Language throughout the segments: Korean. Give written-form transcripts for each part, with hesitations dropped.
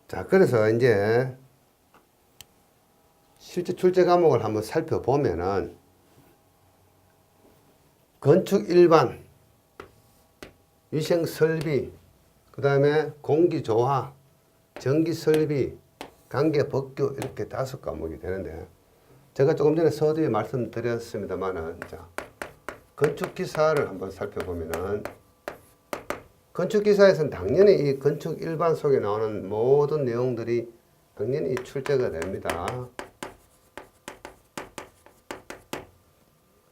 자, 그래서 이제 실제 출제 과목을 한번 살펴보면은 건축 일반, 위생 설비, 그 다음에 공기 조화, 전기 설비, 관계 법규 이렇게 5과목이 되는데 제가 조금 전에 서두에 말씀드렸습니다만은 자, 건축 기사를 한번 살펴보면은 건축 기사에서는 당연히 이 건축 일반 속에 나오는 모든 내용들이 당연히 출제가 됩니다.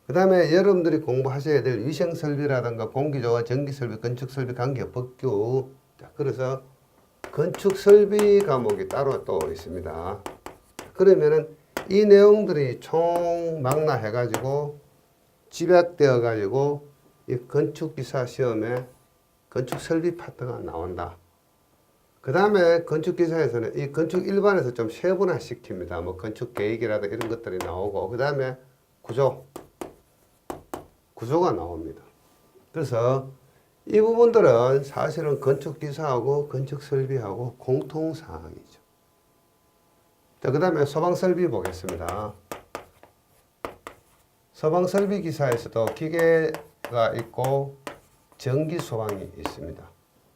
그 다음에 여러분들이 공부하셔야 될 위생설비라든가 공기조화, 전기설비, 건축설비, 관계 법규. 자, 그래서 건축설비 과목이 따로 또 있습니다. 그러면은 이 내용들이 총 망라해가지고 집약되어가지고 이 건축기사 시험에 건축설비 파트가 나온다. 그 다음에 건축기사에서는 이 건축 일반에서 좀 세분화 시킵니다. 뭐 건축계획이라든가 이런 것들이 나오고 그 다음에 구조가 나옵니다. 그래서 이 부분들은 사실은 건축기사하고 건축설비하고 공통사항이죠. 자, 그 다음에 소방설비 보겠습니다. 소방설비 기사에서도 기계가 있고 전기소방이 있습니다.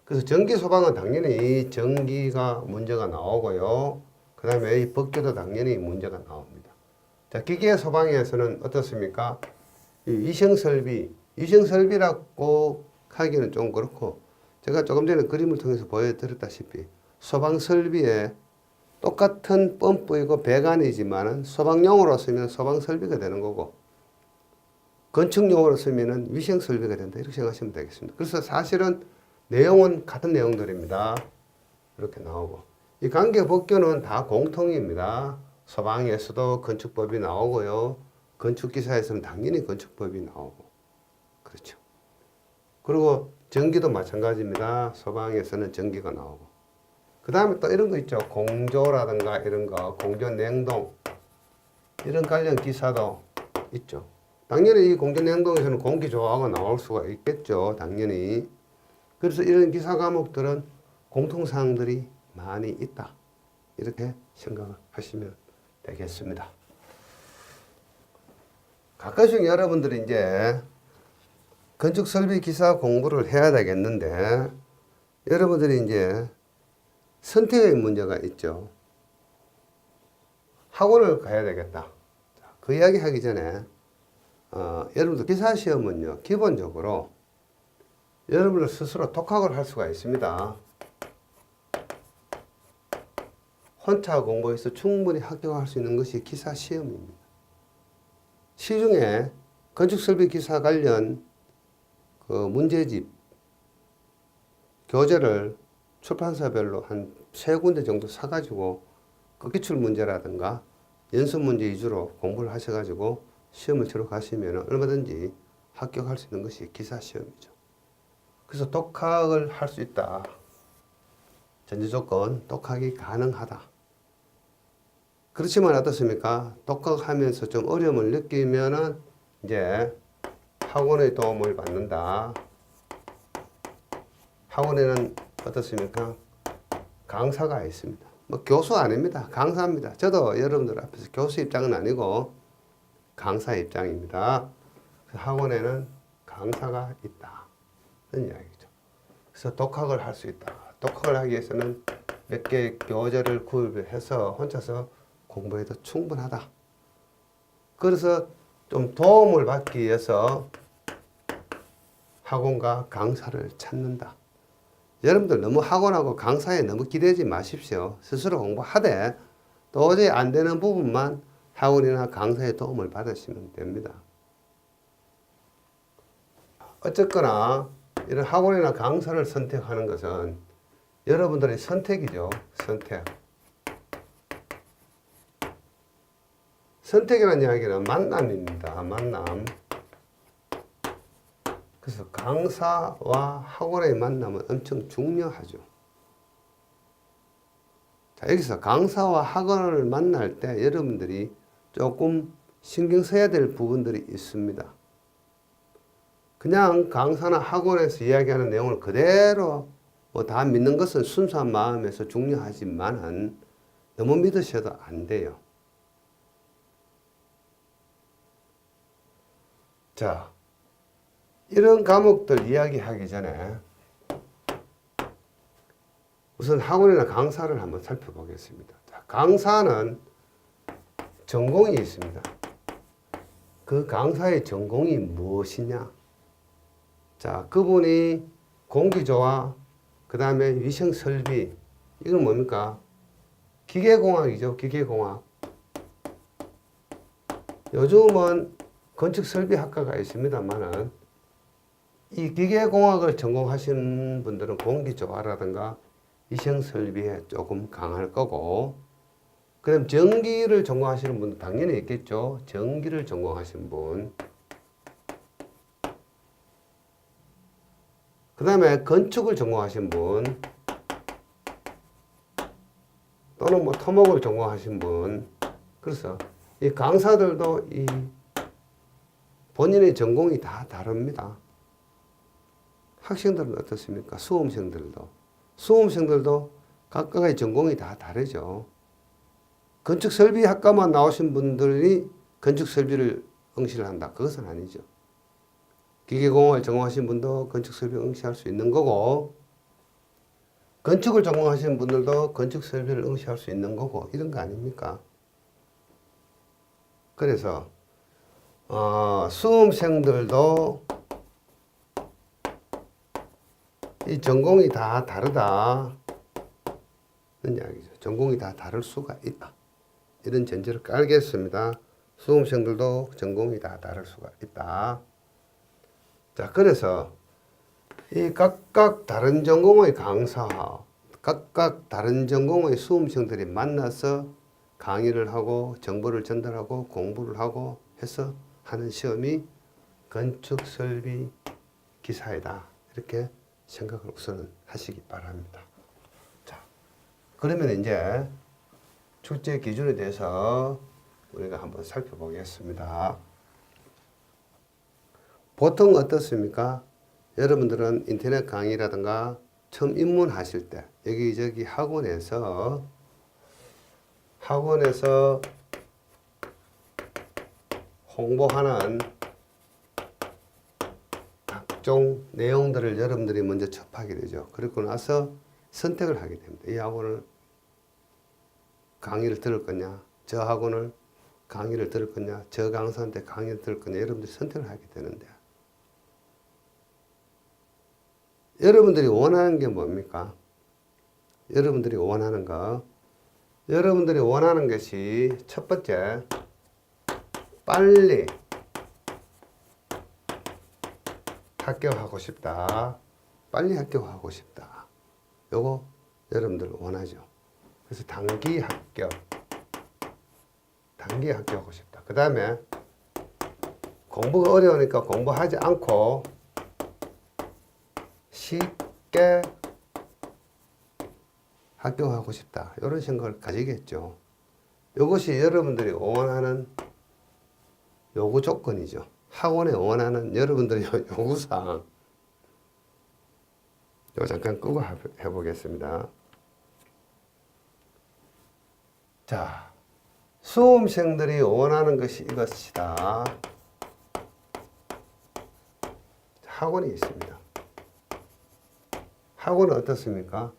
그래서 전기소방은 당연히 전기가 문제가 나오고요. 그 다음에 이 법규도 당연히 문제가 나옵니다. 자, 기계소방에서는 어떻습니까? 이 위생설비라고 하기는 좀 그렇고 제가 조금 전에 그림을 통해서 보여드렸다시피 소방설비에 똑같은 펌프이고 배관이지만은 소방용으로 쓰면 소방설비가 되는 거고 건축용으로 쓰면은 위생설비가 된다 이렇게 생각하시면 되겠습니다. 그래서 사실은 내용은 같은 내용들입니다. 이렇게 나오고 이 관계법규는 다 공통입니다. 소방에서도 건축법이 나오고요. 건축기사에서는 당연히 건축법이 나오고 그렇죠. 그리고 전기도 마찬가지입니다. 소방에서는 전기가 나오고 그 다음에 또 이런 거 있죠. 공조라든가 이런 거 공조냉동 이런 관련 기사도 있죠. 당연히 이 공조냉동에서는 공기조화가 나올 수가 있겠죠. 당연히. 그래서 이런 기사 과목들은 공통사항들이 많이 있다. 이렇게 생각하시면 되겠습니다. 가끔씩 여러분들이 이제 건축설비 기사 공부를 해야 되겠는데 여러분들이 이제 선택의 문제가 있죠. 학원을 가야 되겠다. 그 이야기 하기 전에 여러분들 기사시험은요 기본적으로 여러분들 스스로 독학을 할 수가 있습니다. 혼자 공부해서 충분히 합격할 수 있는 것이 기사시험입니다. 시중에 건축설비 기사 관련 그 문제집 교재를 출판사별로 한 3군데 정도 사가지고 그 기출문제라든가 연습문제 위주로 공부를 하셔가지고 시험을 치러 가시면 얼마든지 합격할 수 있는 것이 기사시험이죠. 그래서 독학을 할 수 있다. 전제조건 독학이 가능하다. 그렇지만 어떻습니까? 독학하면서 좀 어려움을 느끼면은 이제 학원의 도움을 받는다. 학원에는 어떻습니까? 강사가 있습니다. 뭐 교수 아닙니다. 강사입니다. 저도 여러분들 앞에서 교수 입장은 아니고 강사 입장입니다. 학원에는 강사가 있다. 이런 이야기죠. 그래서 독학을 할 수 있다. 독학을 하기 위해서는 몇 개의 교재를 구입해서 혼자서 공부해도 충분하다. 그래서 좀 도움을 받기 위해서 학원과 강사를 찾는다. 여러분들 너무 학원하고 강사에 너무 기대지 마십시오. 스스로 공부하되 도저히 안 되는 부분만 학원이나 강사의 도움을 받으시면 됩니다. 어쨌거나 이런 학원이나 강사를 선택하는 것은 여러분들의 선택이죠. 선택이라는 이야기는 만남입니다. 만남. 그래서 강사와 학원의 만남은 엄청 중요하죠. 자, 여기서 강사와 학원을 만날 때 여러분들이 조금 신경 써야 될 부분들이 있습니다. 그냥 강사나 학원에서 이야기하는 내용을 그대로 뭐 다 믿는 것은 순수한 마음에서 중요하지만은 너무 믿으셔도 안 돼요. 자, 이런 과목들 이야기하기 전에 우선 학원이나 강사를 한번 살펴보겠습니다. 자, 강사는 전공이 있습니다. 그 강사의 전공이 무엇이냐? 자, 그분이 공기조화, 그 다음에 위생설비, 이건 뭡니까? 기계공학이죠, 기계공학. 요즘은 건축설비학과가 있습니다만은 이 기계공학을 전공하신 분들은 공기조화라든가 위생설비에 조금 강할 거고, 그 다음 전기를 전공하시는 분도 당연히 있겠죠. 전기를 전공하신 분. 그 다음에 건축을 전공하신 분, 또는 뭐 토목을 전공하신 분. 그래서 이 강사들도 이 본인의 전공이 다 다릅니다. 학생들은 어떻습니까? 수험생들도 각각의 전공이 다 다르죠. 건축설비학과만 나오신 분들이 건축설비를 응시를 한다. 그것은 아니죠. 기계공학을 전공하신 분도 건축설비를 응시할 수 있는 거고, 건축을 전공하신 분들도 건축설비를 응시할 수 있는 거고, 이런 거 아닙니까? 그래서 수험생들도 이 전공이 다 다르다. 이런 이야기죠. 전공이 다 다를 수가 있다. 이런 전제를 깔겠습니다. 수험생들도 전공이 다 다를 수가 있다. 자, 그래서 이 각각 다른 전공의 강사, 각각 다른 전공의 수험생들이 만나서 강의를 하고 정보를 전달하고 공부를 하고 해서 하는 시험이 건축설비 기사이다. 이렇게 생각을 우선 하시기 바랍니다. 자, 그러면 이제 출제 기준에 대해서 우리가 한번 살펴보겠습니다. 보통 어떻습니까? 여러분들은 인터넷 강의라든가 처음 입문하실 때 여기저기 학원에서 홍보하는 각종 내용들을 여러분들이 먼저 접하게 되죠. 그리고 나서 선택을 하게 됩니다. 이 학원을 강의를 들을 거냐, 저 학원을 강의를 들을 거냐, 저 강사한테 강의를 들을 거냐, 여러분들이 선택을 하게 되는데, 여러분들이 원하는 게 뭡니까? 여러분들이 원하는 것이 첫 번째, 빨리 합격하고 싶다. 빨리 합격하고 싶다. 요거 여러분들 원하죠. 그래서 단기 합격하고 싶다. 그 다음에 공부가 어려우니까 공부하지 않고 쉽게 합격하고 싶다. 이런 생각을 가지겠죠. 이것이 여러분들이 원하는 요구 조건이죠. 학원에 원하는 여러분들의 요구사항. 이거 잠깐 끄고 해보겠습니다. 자, 수험생들이 원하는 것이 이것이다. 학원이 있습니다. 학원은 어떻습니까?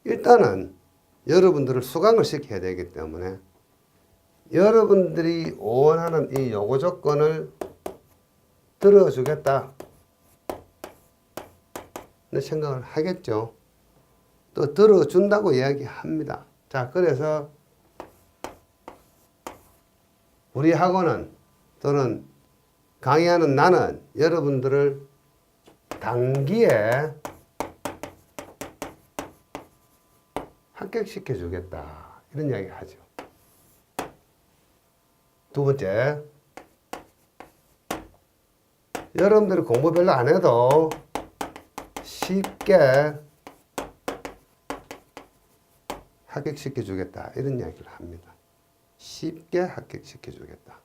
일단은 여러분들을 수강을 시켜야 되기 때문에 여러분들이 원하는 이 요구 조건을 들어주겠다 생각을 하겠죠. 또 들어준다고 이야기합니다. 자, 그래서 우리 학원은 또는 강의하는 나는 여러분들을 단기에 합격시켜 주겠다. 이런 이야기 하죠. 두 번째, 여러분들이 공부 별로 안 해도 쉽게 합격시켜 주겠다. 이런 이야기를 합니다. 쉽게 합격시켜 주겠다.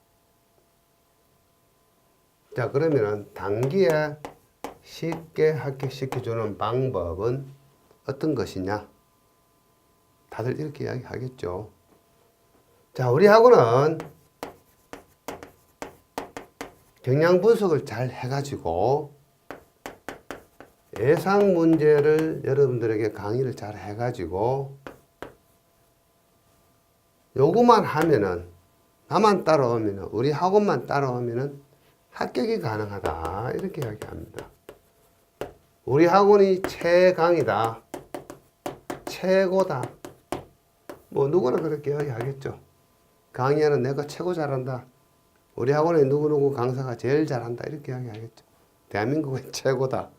자, 그러면은 단기에 쉽게 합격시켜 주는 방법은 어떤 것이냐? 다들 이렇게 이야기하겠죠. 자, 우리 학원은 경량 분석을 잘 해가지고 예상 문제를 여러분들에게 강의를 잘 해가지고 요구만 하면은 나만 따라오면은 우리 학원만 따라오면은 합격이 가능하다 이렇게 이야기합니다. 우리 학원이 최강이다, 최고다. 뭐 누구나 그렇게 이야기하겠죠. 강의하는 내가 최고 잘한다. 우리 학원에 누구누구 강사가 제일 잘한다 이렇게 이야기하겠죠. 대한민국의 최고다.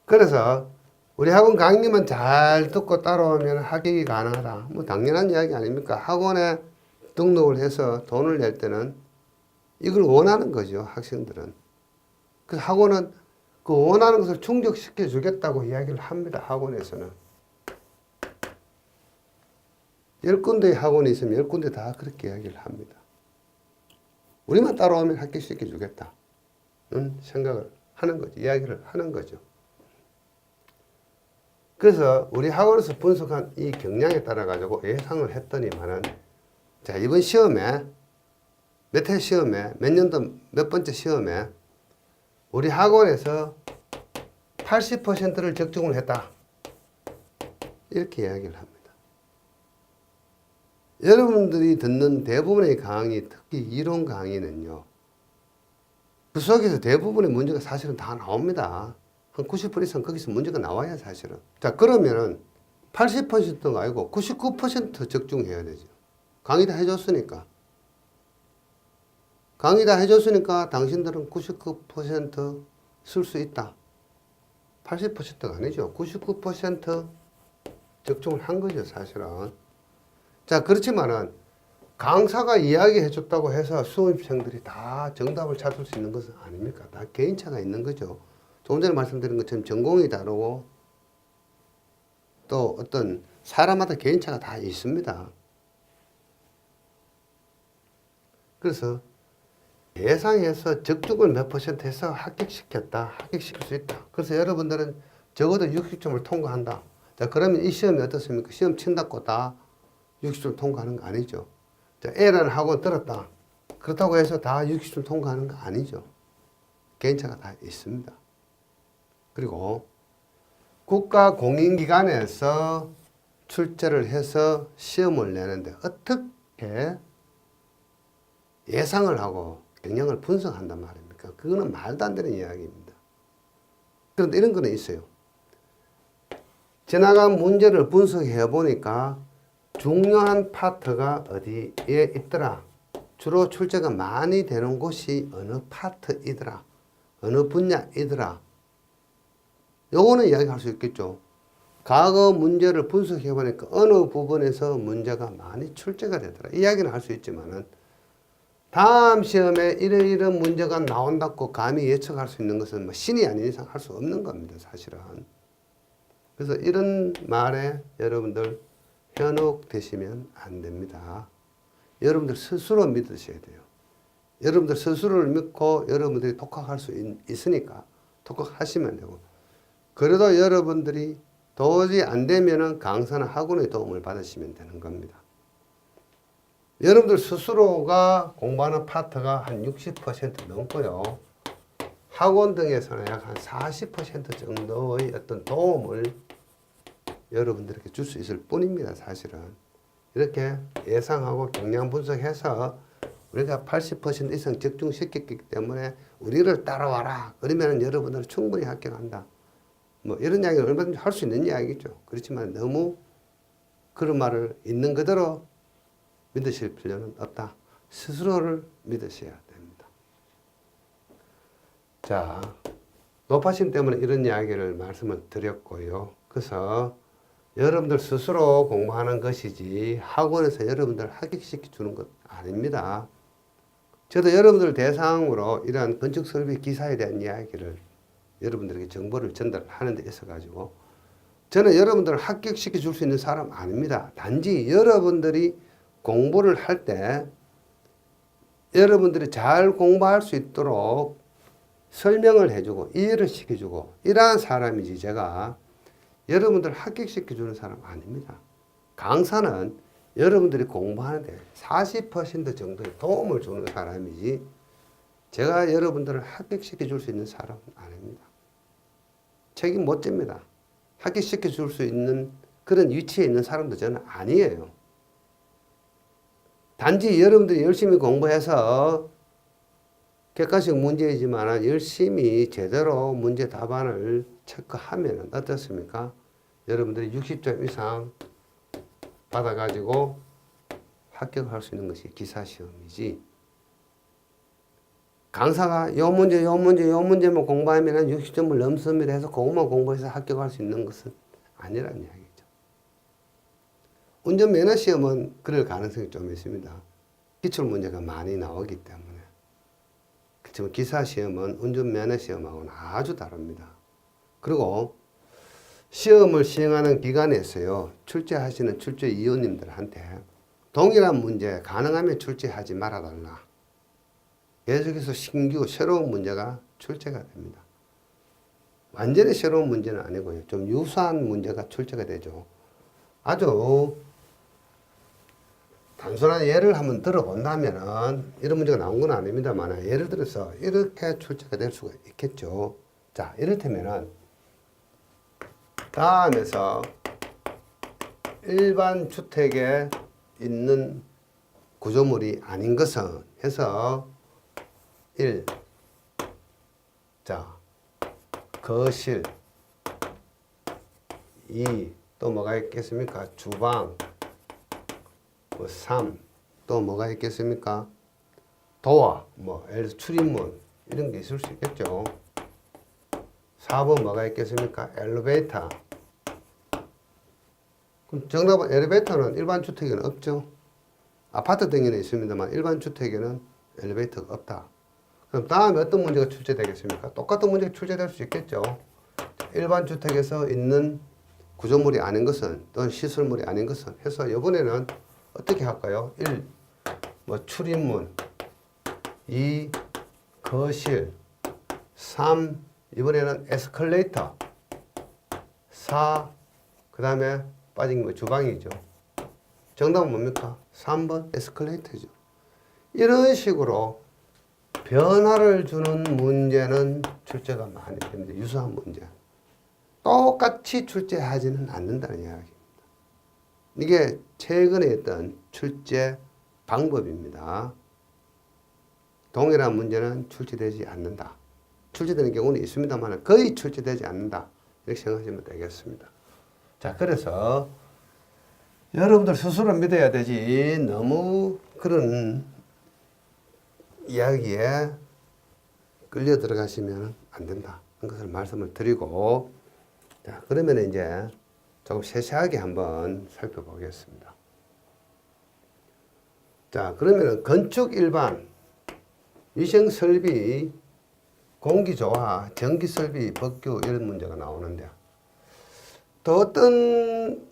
그래서 우리 학원 강의만 잘 듣고 따라오면 합격이 가능하다. 뭐 당연한 이야기 아닙니까? 학원에 등록을 해서 돈을 낼 때는 이걸 원하는 거죠, 학생들은. 그래서 학원은 그 원하는 것을 충족시켜 주겠다고 이야기를 합니다, 학원에서는. 10군데의 학원이 있으면 10군데 다 그렇게 이야기를 합니다. 우리만 따라오면 합격시켜 주겠다. 생각을 하는 거죠. 이야기를 하는 거죠. 그래서 우리 학원에서 분석한 이 경향에 따라 가지고 예상을 했더니만은, 자, 이번 시험에, 몇 해 시험에, 몇 년도 몇 번째 시험에 우리 학원에서 80%를 적중을 했다. 이렇게 이야기를 합니다. 여러분들이 듣는 대부분의 강의, 특히 이론 강의는요, 그 속에서 대부분의 문제가 사실은 다 나옵니다. 한 90% 이상 거기서 문제가 나와야 사실은. 자, 그러면은 80%가 아니고 99% 적중해야 되죠. 강의 다 해줬으니까. 강의 다 해줬으니까 당신들은 99% 쓸 수 있다. 80%가 아니죠. 99% 적중을 한 거죠, 사실은. 자, 그렇지만은 강사가 이야기해 줬다고 해서 수험생들이 다 정답을 찾을 수 있는 것은 아닙니까? 다 개인차가 있는 거죠. 조금 전에 말씀드린 것처럼 전공이 다르고 또 어떤 사람마다 개인차가 다 있습니다. 그래서 예상해서 적중을 몇 % 해서 합격시켰다, 합격시킬 수 있다. 그래서 여러분들은 적어도 60점을 통과한다. 자, 그러면 이 시험이 어떻습니까? 시험 친다고 다 60점 통과하는 거 아니죠. 자, A라는 학원 들었다. 그렇다고 해서 다 60점 통과하는 거 아니죠. 개인차가 다 있습니다. 그리고 국가 공인기관에서 출제를 해서 시험을 내는데 어떻게 예상을 하고 경향을 분석한단 말입니까? 그거는 말도 안 되는 이야기입니다. 그런데 이런 거는 있어요. 지나간 문제를 분석해 보니까 중요한 파트가 어디에 있더라. 주로 출제가 많이 되는 곳이 어느 파트이더라. 어느 분야이더라. 요거는 이야기할 수 있겠죠. 과거 문제를 분석해 보니까 어느 부분에서 문제가 많이 출제가 되더라. 이야기는 할 수 있지만은 다음 시험에 이런 문제가 나온다고 감히 예측할 수 있는 것은 뭐 신이 아닌 이상 할 수 없는 겁니다, 사실은. 그래서 이런 말에 여러분들 현혹되시면 안 됩니다. 여러분들 스스로 믿으셔야 돼요. 여러분들 스스로를 믿고 여러분들이 독학할 수 있으니까 독학하시면 되고, 그래도 여러분들이 도저히 안 되면은 강사나 학원의 도움을 받으시면 되는 겁니다. 여러분들 스스로가 공부하는 파트가 한 60% 넘고요. 학원 등에서는 약 한 40% 정도의 어떤 도움을 여러분들에게 줄 수 있을 뿐입니다, 사실은. 이렇게 예상하고 경량 분석해서 우리가 80% 이상 적중시켰기 때문에 우리를 따라와라. 그러면 여러분들은 충분히 합격한다. 뭐 이런 이야기는 얼마든지 할 수 있는 이야기죠. 그렇지만 너무 그런 말을 있는 그대로 믿으실 필요는 없다. 스스로를 믿으셔야 됩니다. 자, 노파심 때문에 이런 이야기를 말씀을 드렸고요. 그래서 여러분들 스스로 공부하는 것이지 학원에서 여러분들 합격시켜 주는 것 아닙니다. 저도 여러분들 대상으로 이러한 건축설비 기사에 대한 이야기를 여러분들에게 정보를 전달하는 데 있어가지고 저는 여러분들을 합격시켜 줄 수 있는 사람 아닙니다. 단지 여러분들이 공부를 할 때 여러분들이 잘 공부할 수 있도록 설명을 해주고 이해를 시켜주고 이러한 사람이지 제가 여러분들 합격시켜주는 사람 아닙니다. 강사는 여러분들이 공부하는데 40% 정도의 도움을 주는 사람이지 제가 여러분들을 합격시켜줄 수 있는 사람은 아닙니다. 책임 못 집니다. 합격시켜줄 수 있는 그런 위치에 있는 사람도 저는 아니에요. 단지 여러분들이 열심히 공부해서 객관식 문제이지만 열심히 제대로 문제 답안을 체크하면 어떻습니까? 여러분들이 60점 이상 받아가지고 합격할 수 있는 것이 기사시험이지. 강사가 요 문제만 공부하면 60점을 넘습니다 해서 그것만 공부해서 합격할 수 있는 것은 아니라는 이야기죠. 운전면허 시험은 그럴 가능성이 좀 있습니다. 기출문제가 많이 나오기 때문에. 그렇지만 기사시험은 운전면허 시험하고는 아주 다릅니다. 그리고 시험을 시행하는 기관에서요, 출제하시는 출제위원님들한테 동일한 문제 가능하면 출제하지 말아달라. 계속해서 신규 새로운 문제가 출제가 됩니다. 완전히 새로운 문제는 아니고요. 좀 유사한 문제가 출제가 되죠. 아주 단순한 예를 한번 들어본다면은 이런 문제가 나온 건 아닙니다만 예를 들어서 이렇게 출제가 될 수가 있겠죠. 자, 이를테면은 다음에서 일반 주택에 있는 구조물이 아닌 것은 해서 1. 자, 거실. 2. 또 뭐가 있겠습니까? 주방. 3. 또 뭐가 있겠습니까? 도어. 출입문. 이런 게 있을 수 있겠죠. 4번 뭐가 있겠습니까? 엘리베이터. 그럼 정답은 엘리베이터는 일반 주택에는 없죠. 아파트 등에는 있습니다만 일반 주택에는 엘리베이터가 없다. 그럼 다음에 어떤 문제가 출제되겠습니까? 똑같은 문제가 출제될 수 있겠죠. 일반 주택에서 있는 구조물이 아닌 것은 또는 시설물이 아닌 것은 해서 이번에는 어떻게 할까요? 1. 출입문. 2. 거실. 3. 이번에는 에스컬레이터. 4. 그 다음에 빠진 거 주방이죠. 정답은 뭡니까? 3번 에스컬레이터죠. 이런 식으로 변화를 주는 문제는 출제가 많이 됩니다. 유사한 문제. 똑같이 출제하지는 않는다는 이야기입니다. 이게 최근에 했던 출제 방법입니다. 동일한 문제는 출제되지 않는다. 출제되는 경우는 있습니다만 거의 출제되지 않는다. 이렇게 생각하시면 되겠습니다. 자, 그래서 여러분들 스스로 믿어야 되지 너무 그런 이야기에 끌려 들어가시면 안 된다. 그것을 말씀을 드리고, 자, 그러면 이제 조금 세세하게 한번 살펴보겠습니다. 자, 그러면 건축 일반, 위생 설비, 공기 조화, 전기 설비, 법규 이런 문제가 나오는데 또 어떤